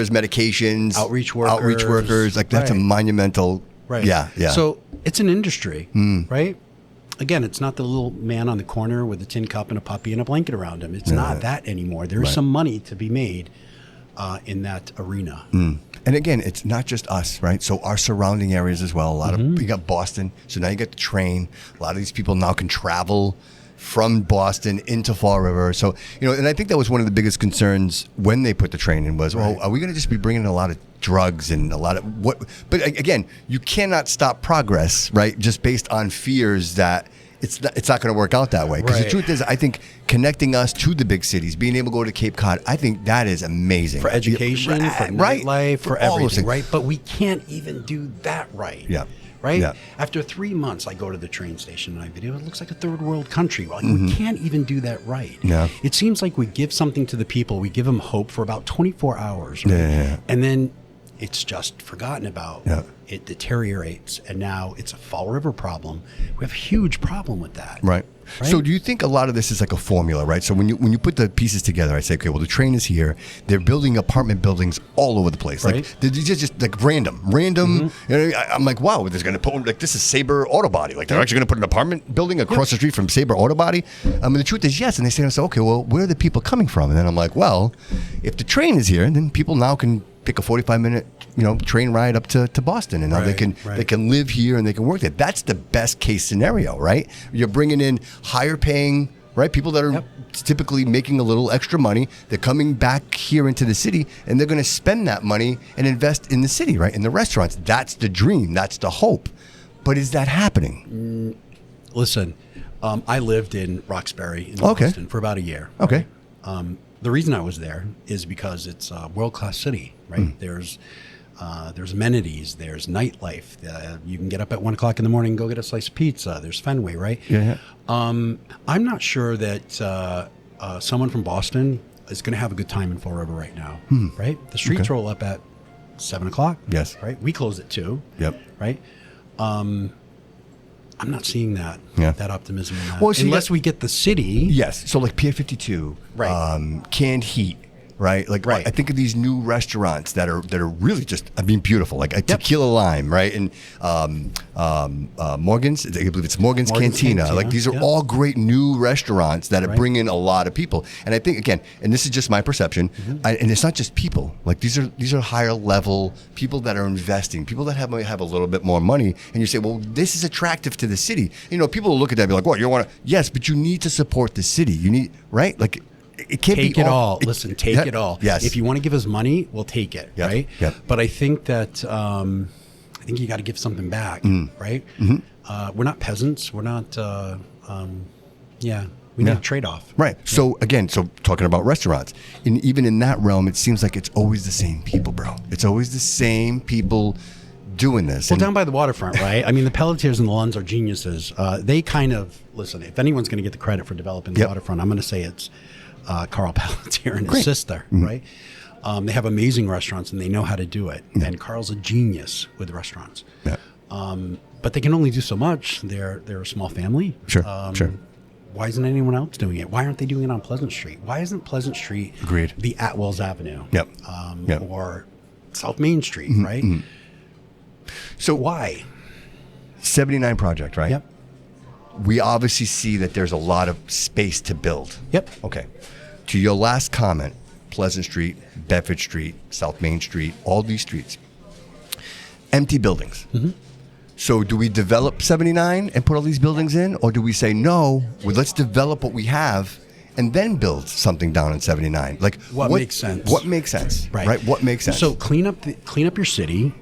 medications. Outreach workers. Like, that's a monumental. Right. Yeah. So it's an industry, right? Again, it's not the little man on the corner with a tin cup and a puppy and a blanket around him. It's not that anymore. There's some money to be made in that arena. And again, it's not just us, right? So our surrounding areas as well. A lot of you got Boston, so now you get the train. A lot of these people now can travel from Boston into Fall River. So, you know, and I think that was one of the biggest concerns when they put the train in was, well, are we going to just be bringing in a lot of drugs and a lot of what? But again, you cannot stop progress, right? Just based on fears that it's not going to work out that way. Because the truth is, I think connecting us to the big cities, being able to go to Cape Cod, I think that is amazing. For education, for nightlife, for everything, right? But we can't even do that right. Yeah. Right? Yeah. After 3 months, I go to the train station and I video. It looks like a third world country. Like, we can't even do that right. Yeah. It seems like we give something to the people. We give them hope for about 24 hours. Right? Yeah. And then it's just forgotten about. Yeah. It deteriorates. And now it's a Fall River problem. We have a huge problem with that. Right. So do you think a lot of this is like a formula, right? So when you put the pieces together, I say, okay, well, the train is here. They're building apartment buildings all over the place. Right. Like, they're just like random. You know, I'm like, wow, there's going to put, like, this is Sabre Auto Body. Like, they're actually going to put an apartment building across the street from Sabre Auto Body. I mean, the truth is, yes. And they say, okay, well, where are the people coming from? And then I'm like, well, if the train is here, then people now can pick a 45-minute, train ride up to Boston, and now they can live here and they can work there. That's the best case scenario, right? You're bringing in higher paying, right, people that are typically making a little extra money. They're coming back here into the city, and they're going to spend that money and invest in the city, right, in the restaurants. That's the dream. That's the hope. But is that happening? Listen, I lived in Roxbury in Boston for about a year. Okay. the reason I was there is because it's a world-class city, right? There's amenities, there's nightlife. You can get up at 1 o'clock in the morning and go get a slice of pizza. There's Fenway, right? Yeah. I'm not sure that someone from Boston is going to have a good time in Fall River right now, right? The streets roll up at 7 o'clock. Yes. Right? We close at 2. Yep. Right? I'm not seeing that optimism in that. Well, so unless we get the city. Yes. So like Pier 52, Right. Canned Heat, right? Like Right. I think of these new restaurants that are really just, I mean, beautiful. Like a Tequila Lime, right? And Morgan's, I believe it's Morgan's Cantina. Like these are all great new restaurants that bring in a lot of people. And I think, again, and this is just my perception, and it's not just people. Like these are higher level people that are investing, people that might have a little bit more money. And you say, well, this is attractive to the city. You know, people will look at that and be like, what, you want to? Yes, but you need to support the city. You need, right? Like, it can't take be it all. Listen, take it all. Yes. If you want to give us money, we'll take it. Yep. Right. Yep. But I think that I think you got to give something back. Right. We're not peasants. We're not. We need a trade off. Right. So again, talking about restaurants, even in that realm, it seems like it's always the same people, bro. It's always the same people doing this. Well, down by the waterfront, right? I mean, the Pelletiers and the Lunds are geniuses. They kind of listen. If anyone's going to get the credit for developing the waterfront, I'm going to say it's Carl Pelletier and his sister, right? They have amazing restaurants and they know how to do it. And Carl's a genius with restaurants. Yeah. But they can only do so much. They're a small family. Sure. Why isn't anyone else doing it? Why aren't they doing it on Pleasant Street? Why isn't Pleasant Street Agreed. the Atwells Avenue? Yep. Or South Main Street, right? So why? 79 project, right? Yep. We obviously see that there's a lot of space to build. Yep. Okay. To your last comment, Pleasant Street, Bedford Street, South Main Street, all these streets, empty buildings. So do we develop 79 and put all these buildings in? Or do we say, no, let's develop what we have and then build something down in 79? Like what makes sense? What makes sense? Right. What makes sense? So clean up your city,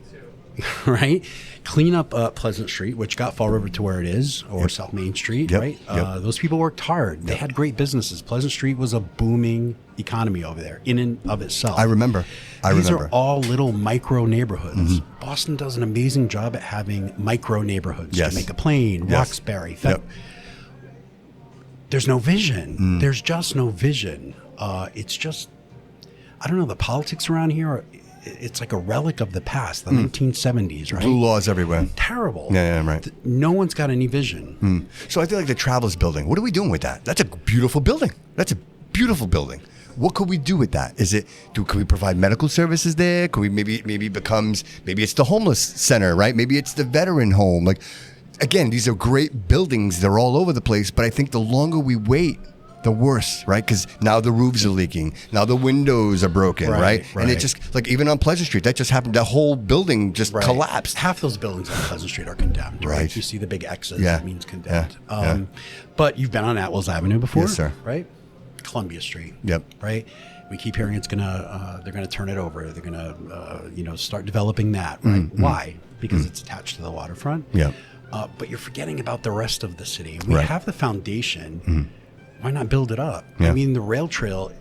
right? Clean up Pleasant Street, which got Fall River to where it is, or South Main Street, right? Those people worked hard. They had great businesses. Pleasant Street was a booming economy over there in and of itself. I remember. These are all little micro neighborhoods. Boston does an amazing job at having micro neighborhoods. Jamaica Plain, Roxbury. There's no vision. There's just no vision. It's just, I don't know, the politics around here are, it's like a relic of the past, the 1970s, right? Blue laws everywhere. Terrible. Yeah, right. No one's got any vision. So I feel like the Travelers building, what are we doing with that? That's a beautiful building. What could we do with that? Can we provide medical services there? Could we maybe it's the homeless center, right? Maybe it's the veteran home. Like, again, these are great buildings. They're all over the place. But I think the longer we wait, the worse, right? Because now the roofs are leaking. Now the windows are broken, right? And it just, like, even on Pleasant Street, that just happened. That whole building just collapsed. Half those buildings on Pleasant Street are condemned, right? You see the big X's, that means condemned. But you've been on Atwells Avenue before, yes, sir. Right? Columbia Street, right? We keep hearing they're gonna turn it over. They're gonna, start developing that, right? Why? Because it's attached to the waterfront. But you're forgetting about the rest of the city. We have the foundation. Why not build it up? I mean, the rail trail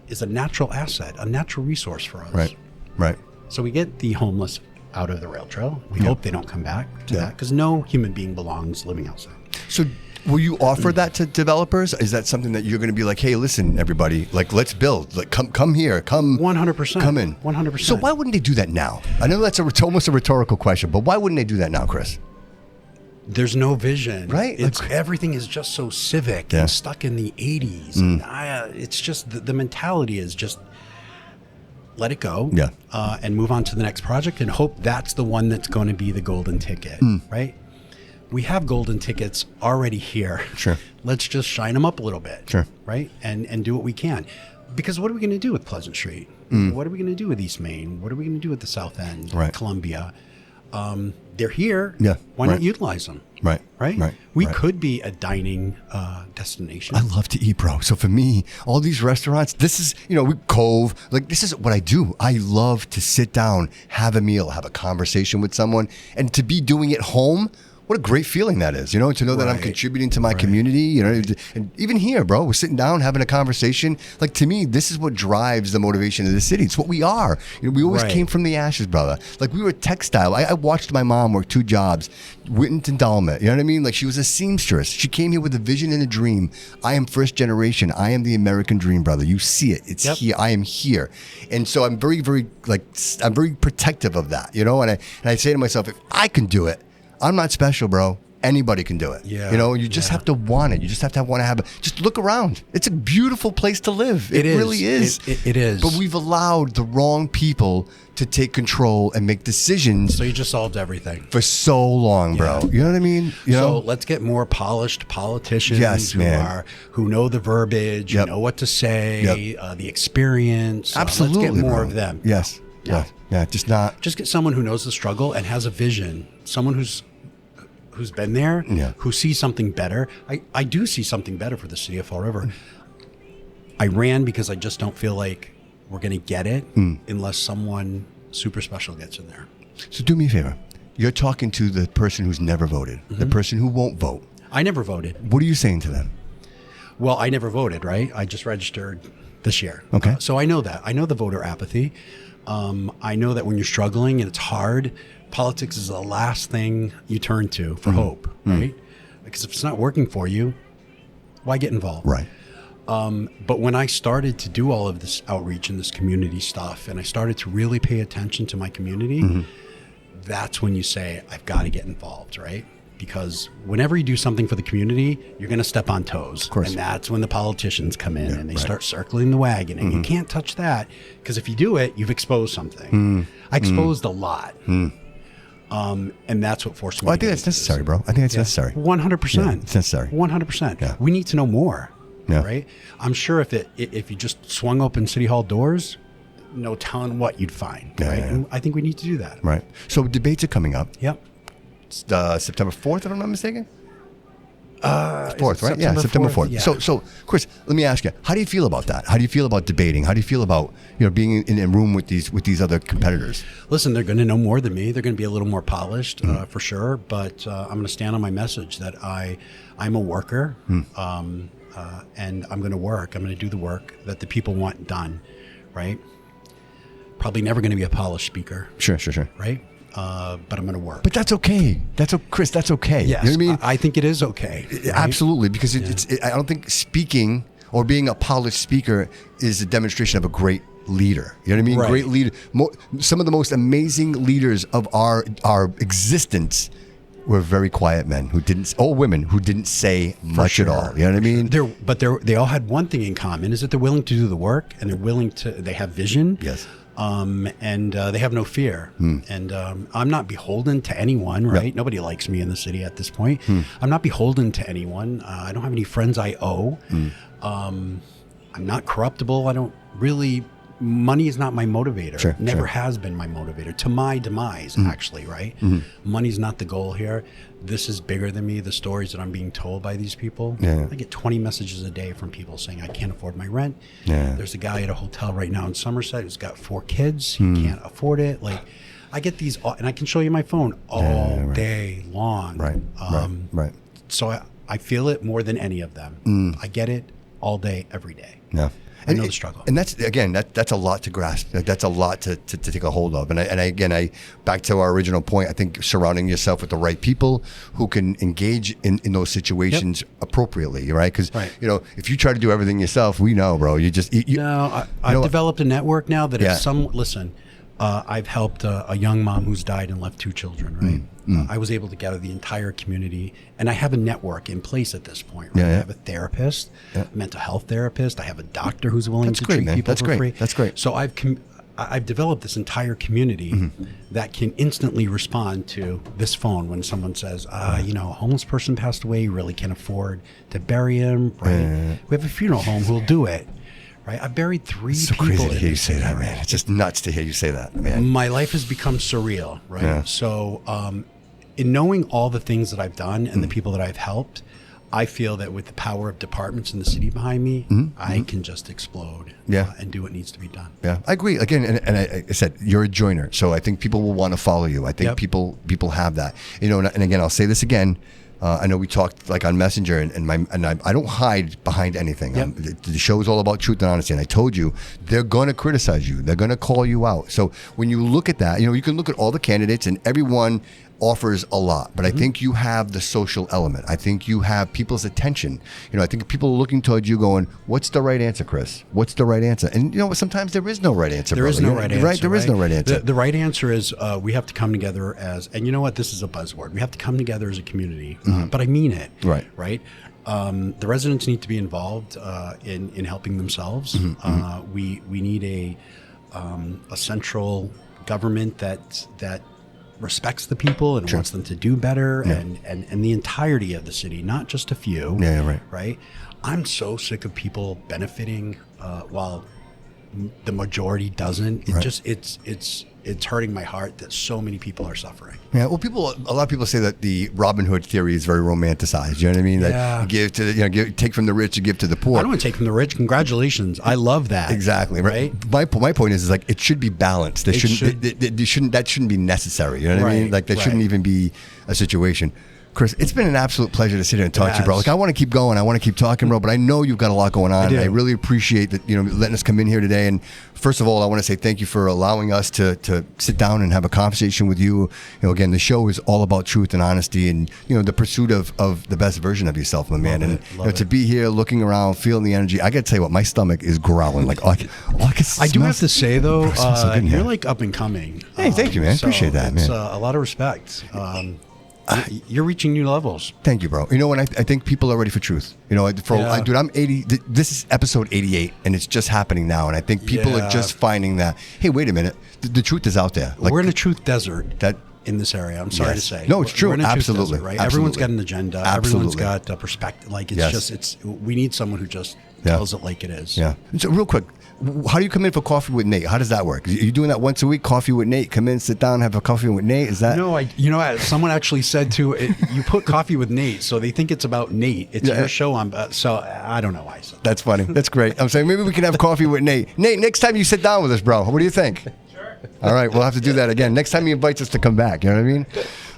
is a natural asset, a natural resource for us. Right. So we get the homeless out of the rail trail. We hope they don't come back to that, because no human being belongs living outside. So will you offer that to developers? Is that something that you're going to be like, hey, listen, everybody, like, let's build, like, come here, come 100%, come in, 100%. So why wouldn't they do that now? I know that's almost a rhetorical question, but why wouldn't they do that now, Chris? There's no vision, right? Everything is just so civic and stuck in the 80s. And it's just the mentality is just let it go, and move on to the next project and hope that's the one that's going to be the golden ticket, right? We have golden tickets already here. Sure. Let's just shine them up a little bit, sure, right? And do what we can. Because what are we going to do with Pleasant Street? What are we going to do with East Main? What are we going to do with the South End, Columbia? They're here. Why not utilize them? Right. We could be a dining destination. I love to eat, bro. So for me, all these restaurants, this is, Cove, like, this is what I do. I love to sit down, have a meal, have a conversation with someone, and to be doing it home what a great feeling that is, you know, to know that I'm contributing to my community, you know, and even here, bro, we're sitting down having a conversation. Like, to me, this is what drives the motivation of the city. It's what we are. You know, we always came from the ashes, brother. Like, we were textile. I watched my mom work 2 jobs, Witten and Dalmet. You know what I mean? Like, she was a seamstress. She came here with a vision and a dream. I am first generation. I am the American dream, brother. You see it. It's here. I am here. And so I'm very, very, I'm very protective of that, you know, and I say to myself, if I can do it, I'm not special, bro. Anybody can do it. Yeah. You know, you just have to want it. You just have to want to have it. Just look around. It's a beautiful place to live. It really is. It is. But we've allowed the wrong people to take control and make decisions. So you just solved everything. For so long, bro. You know what I mean? So let's get more polished politicians who know the verbiage, who know what to say, the experience. Absolutely, let's get more of them. Yes. Yeah. Just get someone who knows the struggle and has a vision. Someone who's been there, who sees something better. I do see something better for the city of Fall River. I ran because I just don't feel like we're going to get it unless someone super special gets in there. So do me a favor. You're talking to the person who's never voted, the person who won't vote. I never voted. What are you saying to them? Well, I never voted, right? I just registered this year. Okay. So I know that. I know the voter apathy. I know that when you're struggling and it's hard, politics is the last thing you turn to for hope, right? Because if it's not working for you, why get involved? Right. But when I started to do all of this outreach and this community stuff, and I started to really pay attention to my community, that's when you say, I've got to get involved, right? Because whenever you do something for the community, you're going to step on toes. Of course. And that's when the politicians come in and they start circling the wagon. And you can't touch that, because if you do it, you've exposed something. I exposed a lot. And that's what forced me to I think that's necessary, bro. I think it's necessary. 100%. Yeah, it's necessary. 100%. Yeah. We need to know more, Yeah. right? I'm sure if you just swung open City Hall doors, no telling what you'd find, right? Yeah. And I think we need to do that. Right. So debates are coming up. Yep. It's, September 4th, if I'm not mistaken. 4th, right? September September 4th. Yeah. So, Chris, let me ask you: how do you feel about that? How do you feel about debating? How do you feel about being in a room with these other competitors? Listen, they're going to know more than me. They're going to be a little more polished, for sure. But I'm going to stand on my message that I'm a worker, and I'm going to work. I'm going to do the work that the people want done, right? Probably never going to be a polished speaker. Sure. Right. But I'm going to work. But that's okay. Chris, that's okay. Yes, you know what I mean? I think it is okay. Right? Absolutely, because I don't think speaking or being a polished speaker is a demonstration of a great leader. You know what I mean? Right. Great leader. Some of the most amazing leaders of our existence were very quiet men or women who didn't say much at all. You know what I mean? They all had one thing in common, is that they're willing to do the work, and they have vision. Yes. And they have no fear. And I'm not beholden to anyone, right? Yep. Nobody likes me in the city at this point. I'm not beholden to anyone. I don't have any friends I owe. I'm not corruptible. I don't really... Money is not my motivator. Never has been my motivator. To my demise, actually, right? Money's not the goal here. This is bigger than me, the stories that I'm being told by these people. Yeah. I get 20 messages a day from people saying, I can't afford my rent. Yeah. There's a guy at a hotel right now in Somerset who's got 4 kids. He can't afford it. Like, I get these, and I can show you my phone all day long. Right. So I feel it more than any of them. I get it all day, every day. Yeah. I know the struggle. And that's a lot to grasp. Like, that's a lot to take a hold of. And I back to our original point, I think surrounding yourself with the right people who can engage in those situations appropriately, right? Because, if you try to do everything yourself, we know, bro, I've developed a network now that listen, I've helped a young mom who's died and left 2 children, right? I was able to gather the entire community, and I have a network in place at this point, right? I have a therapist, a mental health therapist. I have a doctor who's willing to treat people for free. That's great. So I've developed this entire community that can instantly respond to this phone when someone says, a homeless person passed away, you really can't afford to bury him, right? We have a funeral home who'll do it. Right? I buried 3 it's so people. Crazy to hear you say that, man. It's just nuts to hear you say that, man. My life has become surreal, right? Yeah. So, in knowing all the things that I've done and the people that I've helped, I feel that with the power of departments in the city behind me, I can just explode and do what needs to be done. Yeah, I agree. Again, and I said, you're a joiner, so I think people will want to follow you. I think people have that. And again, I'll say this again. I know we talked like on Messenger, and I don't hide behind anything. The show is all about truth and honesty, and I told you they're going to criticize you. They're going to call you out. So when you look at that, you can look at all the candidates, and everyone offers a lot, but I think you have the social element. I think you have people's attention. I think people are looking towards you going, what's the right answer, Chris? What's the right answer? And sometimes there is no right answer. There is no right answer. Right? There is no right answer. The right answer is we have to come together and you know what? This is a buzzword. We have to come together as a community, but I mean it. Right? The residents need to be involved in helping themselves. We need a central government that respects the people and wants them to do better, and the entirety of the city, not just a few. Right. I'm so sick of people benefiting while the majority doesn't. It's hurting my heart that so many people are suffering. Yeah, well, a lot of people say that the Robin Hood theory is very romanticized. You know what I mean? That give to take from the rich and give to the poor. I don't want to take from the rich. Congratulations, I love that. Exactly. Right. My point is like it should be balanced. That shouldn't be necessary. You know what I mean? Like that shouldn't even be a situation. Chris, it's been an absolute pleasure to sit here and talk to you, bro. Like I want to keep going, I want to keep talking, bro, but I know you've got a lot going on. I really appreciate that, letting us come in here today. And first of all, I want to say thank you for allowing us to sit down and have a conversation with you. Again, the show is all about truth and honesty, and the pursuit of the best version of yourself, my man. To be here, looking around, feeling the energy, I got to tell you what, my stomach is growling. Like I do have to say though, you're like up and coming. Hey, thank you, man. Appreciate that, man. A lot of respect. You're reaching new levels. Thank you, bro. And I think people are ready for truth. Dude, I'm 80. This is episode 88, and it's just happening now. And I think people are just finding that, hey, wait a minute, the truth is out there. Like, we're in a truth desert in this area. I'm sorry to say. No, it's true. We're in a Absolutely. Truth desert, right? Absolutely. Everyone's got an agenda. Absolutely. Everyone's got a perspective. Like we need someone who just tells it like it is. Yeah. So real quick, how do you come in for coffee with Nate? How does that work? Are you doing that once a week? Coffee with Nate? Come in, sit down, have a coffee with Nate? Is that? No, someone actually said you put coffee with Nate, so they think it's about Nate. It's your show. So I don't know why I said that. That's funny. That's great. I'm saying maybe we can have coffee with Nate. Nate, next time you sit down with us, bro, what do you think? Sure. All right, we'll have to do that again. Next time he invites us to come back, you know what I mean?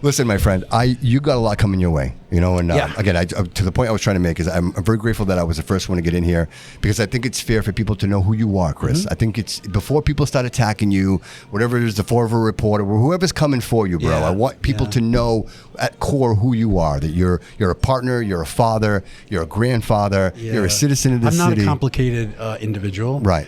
Listen, my friend, you got a lot coming your way, and again, to the point I was trying to make is I'm very grateful that I was the first one to get in here, because I think it's fair for people to know who you are, Chris. I think it's before people start attacking you, whatever it is, the forever reporter, or whoever's coming for you, bro. I want people to know at core who you are, that you're a partner, you're a father, you're a grandfather, you're a citizen of the city. I'm not a complicated individual. Right.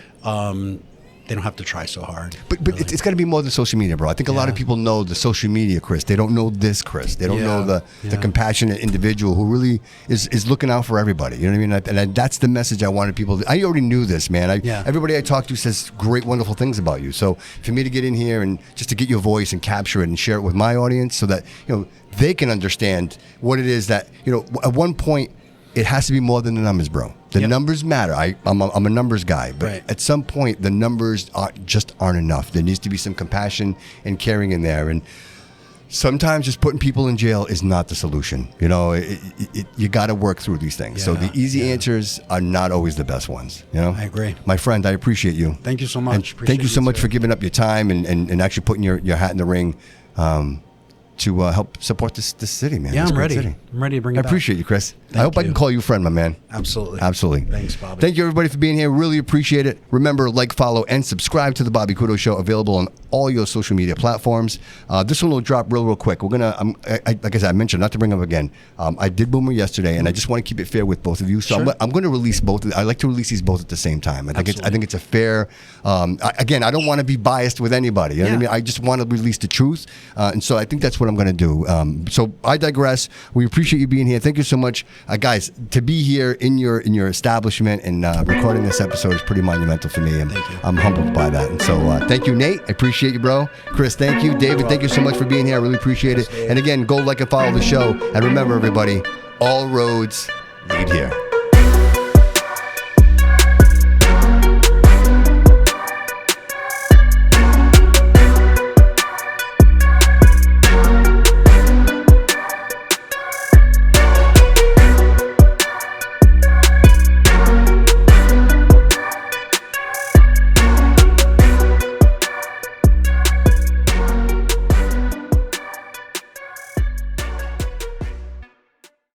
They don't have to try so hard. But really. It's got to be more than social media, bro. I think a lot of people know the social media Chris. They don't know this Chris. They don't know the compassionate individual who really is looking out for everybody. You know what I mean? And that's the message I wanted people to. I already knew this, man. Everybody I talk to says great, wonderful things about you. So for me to get in here and just to get your voice and capture it and share it with my audience so that, they can understand what it is that, at one point, it has to be more than the numbers, bro. The numbers matter. I'm a numbers guy, but at some point the numbers aren't enough. There needs to be some compassion and caring in there, and sometimes just putting people in jail is not the solution. You got to work through these things. So the easy answers are not always the best ones. I agree, my friend. I appreciate you. Thank you so much. Thank you so much for giving up your time and actually putting your hat in the ring. To help support this city, man. Yeah, I'm ready. I'm ready to bring it back. I appreciate you, Chris. I hope I can call you friend, my man. Absolutely. Thanks, Bobby. Thank you, everybody, for being here. Really appreciate it. Remember, follow, and subscribe to The Bobby Couto Show, available on all your social media platforms. This one will drop real quick. We're going to, like I said, I mentioned, not to bring up again, I did Boomer yesterday, and I just want to keep it fair with both of you. So I'm going to release both. I like to release these both at the same time. I think it's a fair, again, I don't want to be biased with anybody. You know what I mean? I just want to release the truth. And so I think that's what I'm going to do. So I digress. We appreciate you being here. Thank you so much, guys. To be here in your establishment and recording this episode is pretty monumental for me, and I'm humbled by that. And so thank you, Nate. I appreciate you, bro. Chris, thank you. David, thank you so much for being here. I really appreciate it. And again, go like and follow the show. And remember, everybody, all roads lead here.